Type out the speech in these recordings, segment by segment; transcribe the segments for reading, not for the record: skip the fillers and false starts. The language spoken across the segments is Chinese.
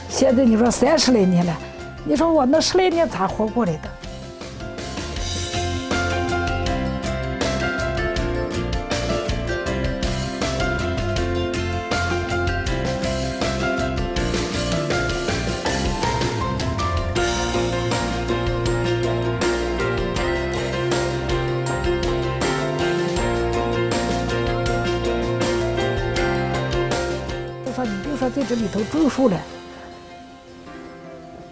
现在你说30来年了，你说我那10来年咋活过来的？你比如说在这里头种树了，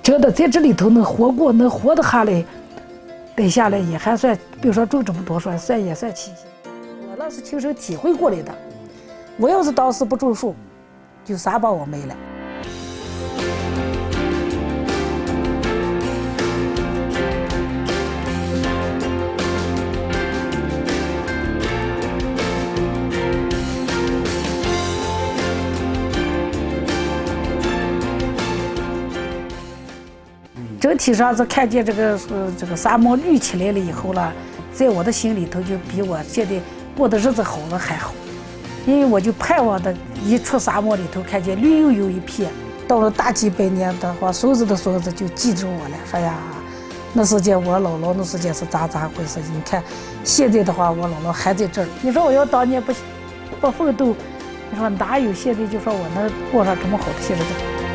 真的在这里头能活过，能活得下来，待下来也还算，比如说种这么多树，算也算奇迹。我那是亲身体会过来的。我要是当时不种树，就啥把我没了。整体上是看见这个沙漠绿起来了以后了，在我的心里头就比我现在过的日子好了还好，因为我就盼望的一出沙漠里头看见绿油油一片，到了大几百年的话，孙子的孙子就记住我了，说呀，那时间我姥姥那时间是咋回事？你看现在的话，我姥姥还在这儿。你说我要当年不奋斗，你说哪有现在就说我能过上这么好的日子？